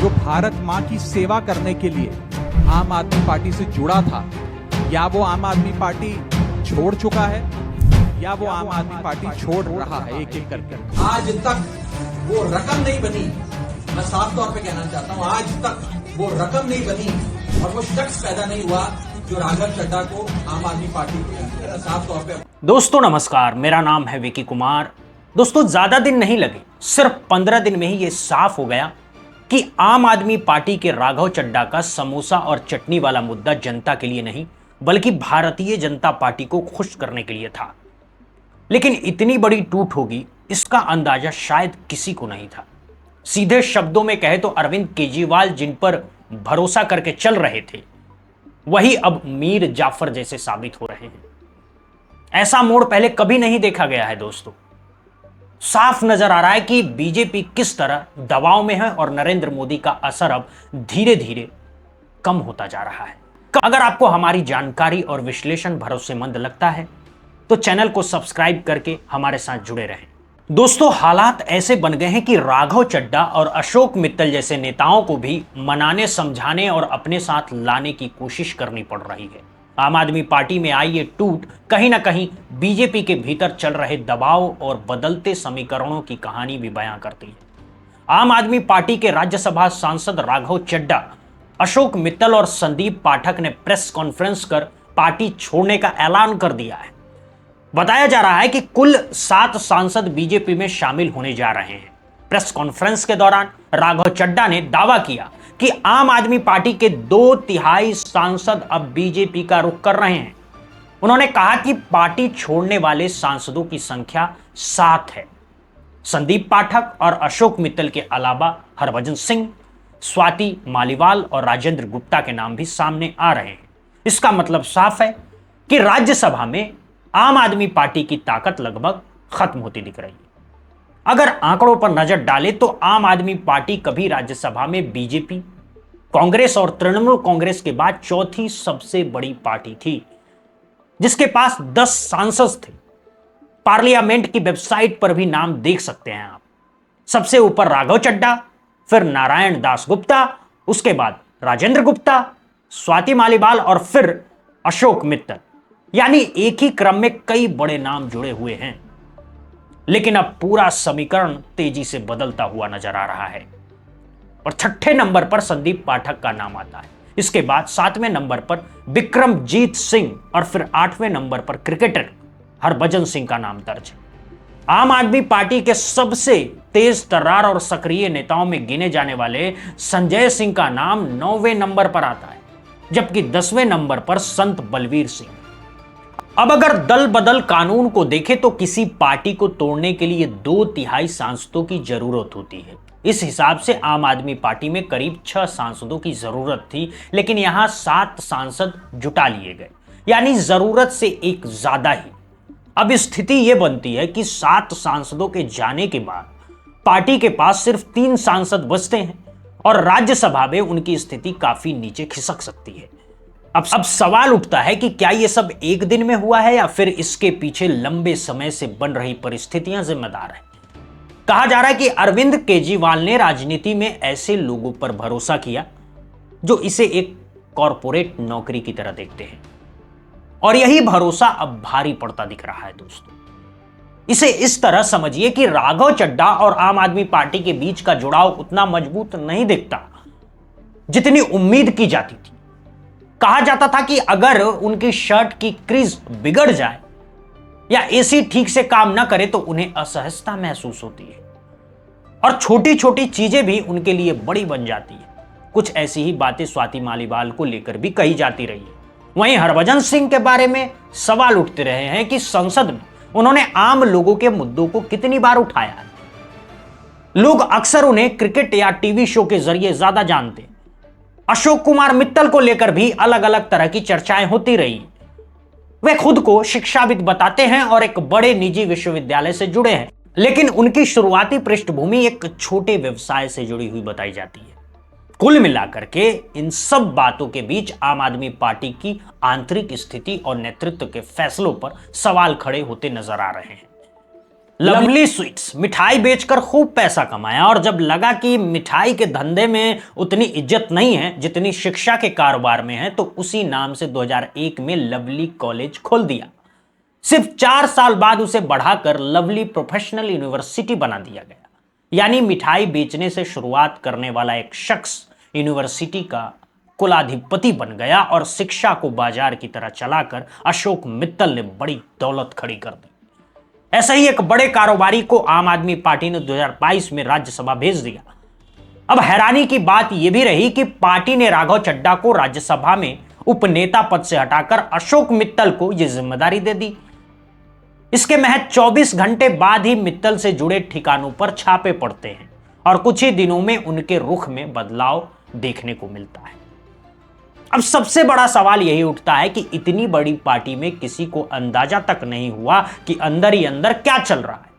जो भारत माँ की सेवा करने के लिए आम आदमी पार्टी से जुड़ा था, या वो आम आदमी पार्टी छोड़ चुका है या वो आम आदमी पार्टी छोड़ रहा है एक एक करके। आज तक वो रकम नहीं बनी, मैं साफ तौर पे कहना चाहता हूं, आज तक वो रकम नहीं बनी और वो शख्स पैदा नहीं हुआ जो राघव चड्ढा को आम आदमी पार्टी के साफ तौर पे। दोस्तों नमस्कार, मेरा नाम है विकी कुमार। दोस्तों ज्यादा दिन नहीं लगे, सिर्फ 15 दिन में ही ये साफ हो गया कि आम आदमी पार्टी के राघव चड्ढा का समोसा और चटनी वाला मुद्दा जनता के लिए नहीं बल्कि भारतीय जनता पार्टी को खुश करने के लिए था। लेकिन इतनी बड़ी टूट होगी इसका अंदाजा शायद किसी को नहीं था। सीधे शब्दों में कहे तो अरविंद केजरीवाल जिन पर भरोसा करके चल रहे थे वही अब मीर जाफर जैसे साबित हो रहे हैं। ऐसा मोड़ पहले कभी नहीं देखा गया है दोस्तों। साफ नजर आ रहा है कि बीजेपी किस तरह दबाव में है और नरेंद्र मोदी का असर अब धीरे धीरे कम होता जा रहा है। अगर आपको हमारी जानकारी और विश्लेषण भरोसेमंद लगता है तो चैनल को सब्सक्राइब करके हमारे साथ जुड़े रहें। दोस्तों हालात ऐसे बन गए हैं कि राघव चड्ढा और अशोक मित्तल जैसे नेताओं को भी मनाने, समझाने और अपने साथ लाने की कोशिश करनी पड़ रही है। आम आदमी पार्टी में आई ये टूट कहीं ना कहीं बीजेपी के भीतर चल रहे दबाव और बदलते समीकरणों की कहानी भी बयां करती है। आम आदमी पार्टी के राज्यसभा सांसद राघव चड्ढा, अशोक मित्तल और संदीप पाठक ने प्रेस कॉन्फ्रेंस कर पार्टी छोड़ने का ऐलान कर दिया है। बताया जा रहा है कि कुल 7 सांसद बीजेपी में शामिल होने जा रहे हैं। प्रेस कॉन्फ्रेंस के दौरान राघव चड्ढा ने दावा किया कि आम आदमी पार्टी के 2/3 सांसद अब बीजेपी का रुख कर रहे हैं। उन्होंने कहा कि पार्टी छोड़ने वाले सांसदों की संख्या 7 है। संदीप पाठक और अशोक मित्तल के अलावा हरभजन सिंह, स्वाति मालीवाल और राजेंद्र गुप्ता के नाम भी सामने आ रहे हैं। इसका मतलब साफ है कि राज्यसभा में आम आदमी पार्टी की ताकत लगभग खत्म होती दिख रही है। अगर आंकड़ों पर नजर डालें तो आम आदमी पार्टी कभी राज्यसभा में बीजेपी, कांग्रेस और तृणमूल कांग्रेस के बाद चौथी सबसे बड़ी पार्टी थी, जिसके पास 10 सांसद थे। पार्लियामेंट की वेबसाइट पर भी नाम देख सकते हैं आप। सबसे ऊपर राघव चड्ढा, फिर नारायण दास गुप्ता, उसके बाद राजेंद्र गुप्ता, स्वाति मालीवाल और फिर अशोक मित्तल। यानी एक ही क्रम में कई बड़े नाम जुड़े हुए हैं। लेकिन अब पूरा समीकरण तेजी से बदलता हुआ नजर आ रहा है और 6ठे नंबर पर संदीप पाठक का नाम आता है। इसके बाद 7वें नंबर पर विक्रमजीत सिंह और फिर 8वें नंबर पर क्रिकेटर हरभजन सिंह का नाम दर्ज है। आम आदमी पार्टी के सबसे तेज तर्रार और सक्रिय नेताओं में गिने जाने वाले संजय सिंह का नाम 9वें नंबर पर आता है, जबकि 10वें नंबर पर संत बलवीर सिंह। अब अगर दल बदल कानून को देखें तो किसी पार्टी को तोड़ने के लिए 2/3 सांसदों की जरूरत होती है। इस हिसाब से आम आदमी पार्टी में करीब 6 सांसदों की जरूरत थी, लेकिन यहां 7 सांसद जुटा लिए गए, यानी जरूरत से एक ज्यादा ही। अब स्थिति यह बनती है कि 7 सांसदों के जाने के बाद पार्टी के पास सिर्फ 3 सांसद बचते हैं और राज्यसभा में उनकी स्थिति काफी नीचे खिसक सकती है। अब सवाल उठता है कि क्या यह सब एक दिन में हुआ है या फिर इसके पीछे लंबे समय से बन रही परिस्थितियां जिम्मेदार हैं। कहा जा रहा है कि अरविंद केजरीवाल ने राजनीति में ऐसे लोगों पर भरोसा किया जो इसे एक कॉरपोरेट नौकरी की तरह देखते हैं, और यही भरोसा अब भारी पड़ता दिख रहा है दोस्तों। इसे इस तरह समझिए कि राघव चड्ढा और आम आदमी पार्टी के बीच का जुड़ाव उतना मजबूत नहीं दिखता जितनी उम्मीद की जाती थी। कहा जाता था कि अगर उनकी शर्ट की क्रीज बिगड़ जाए या एसी ठीक से काम ना करे तो उन्हें असहजता महसूस होती है और छोटी छोटी चीजें भी उनके लिए बड़ी बन जाती है। कुछ ऐसी ही बातें स्वाति मालीवाल को लेकर भी कही जाती रही है। वहीं हरभजन सिंह के बारे में सवाल उठते रहे हैं कि संसद में उन्होंने आम लोगों के मुद्दों को कितनी बार उठाया है। लोग अक्सर उन्हें क्रिकेट या टीवी शो के जरिए ज्यादा जानते हैं। अशोक कुमार मित्तल को लेकर भी अलग अलग तरह की चर्चाएं होती रही। वे खुद को शिक्षाविद बताते हैं और एक बड़े निजी विश्वविद्यालय से जुड़े हैं, लेकिन उनकी शुरुआती पृष्ठभूमि एक छोटे व्यवसाय से जुड़ी हुई बताई जाती है। कुल मिलाकर के इन सब बातों के बीच आम आदमी पार्टी की आंतरिक स्थिति और नेतृत्व के फैसलों पर सवाल खड़े होते नजर आ रहे हैं। लवली स्वीट्स मिठाई बेचकर खूब पैसा कमाया और जब लगा कि मिठाई के धंधे में उतनी इज्जत नहीं है जितनी शिक्षा के कारोबार में है, तो उसी नाम से 2001 में लवली कॉलेज खोल दिया। सिर्फ 4 साल बाद उसे बढ़ाकर लवली प्रोफेशनल यूनिवर्सिटी बना दिया गया। यानी मिठाई बेचने से शुरुआत करने वाला एक शख्स यूनिवर्सिटी का कुलाधिपति बन गया और शिक्षा को बाजार की तरह चलाकर अशोक मित्तल ने बड़ी दौलत खड़ी कर दी। ऐसा ही एक बड़े कारोबारी को आम आदमी पार्टी ने 2022 में राज्यसभा भेज दिया। अब हैरानी की बात यह भी रही कि पार्टी ने राघव चड्ढा को राज्यसभा में उपनेता पद से हटाकर अशोक मित्तल को यह जिम्मेदारी दे दी। इसके महज 24 घंटे बाद ही मित्तल से जुड़े ठिकानों पर छापे पड़ते हैं और कुछ ही दिनों में उनके रुख में बदलाव देखने को मिलता है। अब सबसे बड़ा सवाल यही उठता है कि इतनी बड़ी पार्टी में किसी को अंदाजा तक नहीं हुआ कि अंदर ही अंदर क्या चल रहा है।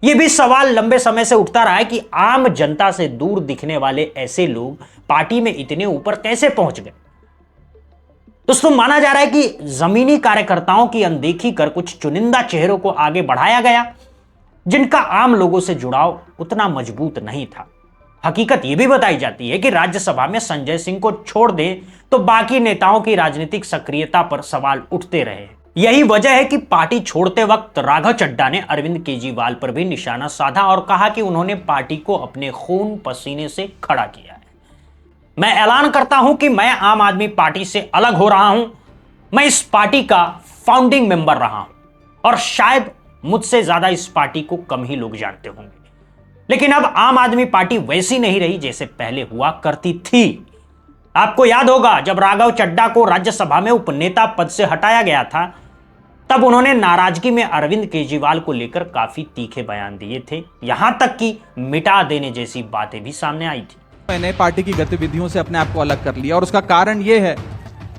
यह भी सवाल लंबे समय से उठता रहा है कि आम जनता से दूर दिखने वाले ऐसे लोग पार्टी में इतने ऊपर कैसे पहुंच गए। दोस्तों, माना जा रहा है कि जमीनी कार्यकर्ताओं की अनदेखी कर कुछ चुनिंदा चेहरों को आगे बढ़ाया गया जिनका आम लोगों से जुड़ाव उतना मजबूत नहीं था। हकीकत यह भी बताई जाती है कि राज्यसभा में संजय सिंह को छोड़ दे तो बाकी नेताओं की राजनीतिक सक्रियता पर सवाल उठते रहे। यही वजह है कि पार्टी छोड़ते वक्त राघव चड्ढा ने अरविंद केजरीवाल पर भी निशाना साधा और कहा कि उन्होंने पार्टी को अपने खून पसीने से खड़ा किया है। मैं ऐलान करता हूं कि मैं आम आदमी पार्टी से अलग हो रहा हूं। मैं इस पार्टी का फाउंडिंग मेंबर रहा हूं और शायद मुझसे ज्यादा इस पार्टी को कम ही लोग जानते होंगे। लेकिन अब आम आदमी पार्टी वैसी नहीं रही जैसे पहले हुआ करती थी। आपको याद होगा जब राघव चड्ढा को राज्यसभा में उपनेता पद से हटाया गया था, तब उन्होंने नाराजगी में अरविंद केजरीवाल को लेकर काफी तीखे बयान दिए थे। यहां तक कि मिटा देने जैसी बातें भी सामने आई थी। मैंने पार्टी की गतिविधियों से अपने आप को अलग कर लिया और उसका कारण यह है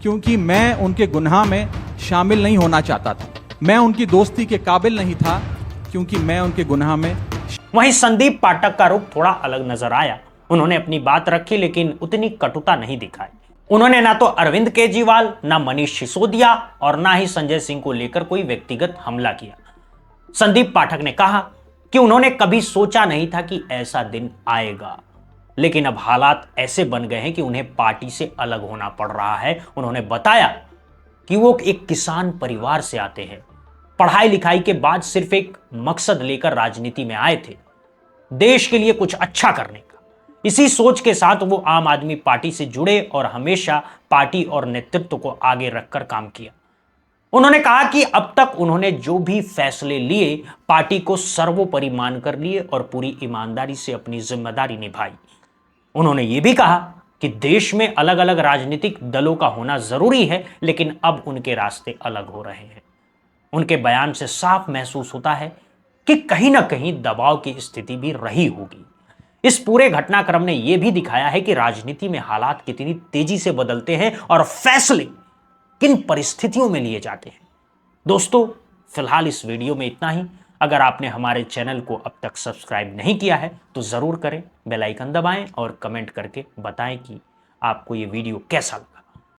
क्योंकि मैं उनके गुनाह में शामिल नहीं होना चाहता था। मैं उनकी दोस्ती के काबिल नहीं था क्योंकि मैं उनके गुनाह में। वहीं संदीप पाठक का रुख थोड़ा अलग नजर आया। उन्होंने अपनी बात रखी लेकिन उतनी कटुता नहीं दिखाई। उन्होंने ना तो अरविंद केजरीवाल, ना मनीष सिसोदिया और ना ही संजय सिंह को लेकर कोई व्यक्तिगत हमला किया। संदीप पाठक ने कहा कि उन्होंने कभी सोचा नहीं था कि ऐसा दिन आएगा, लेकिन अब हालात ऐसे बन गए हैं कि उन्हें पार्टी से अलग होना पड़ रहा है। उन्होंने बताया कि वो एक किसान परिवार से आते हैं, पढ़ाई लिखाई के बाद सिर्फ एक मकसद लेकर राजनीति में आए थे, देश के लिए कुछ अच्छा करने का। इसी सोच के साथ वो आम आदमी पार्टी से जुड़े और हमेशा पार्टी और नेतृत्व को आगे रखकर काम किया। उन्होंने कहा कि अब तक उन्होंने जो भी फैसले लिए पार्टी को सर्वोपरि मानकर लिए और पूरी ईमानदारी से अपनी जिम्मेदारी निभाई। उन्होंने ये भी कहा कि देश में अलग अलग राजनीतिक दलों का होना जरूरी है, लेकिन अब उनके रास्ते अलग हो रहे हैं। उनके बयान से साफ महसूस होता है कि कहीं ना कहीं दबाव की स्थिति भी रही होगी। इस पूरे घटनाक्रम ने यह भी दिखाया है कि राजनीति में हालात कितनी तेजी से बदलते हैं और फैसले किन परिस्थितियों में लिए जाते हैं। दोस्तों, फिलहाल इस वीडियो में इतना ही। अगर आपने हमारे चैनल को अब तक सब्सक्राइब नहीं किया है तो जरूर करें, बेल आइकन दबाएं और कमेंट करके बताएं कि आपको ये वीडियो कैसा लगा।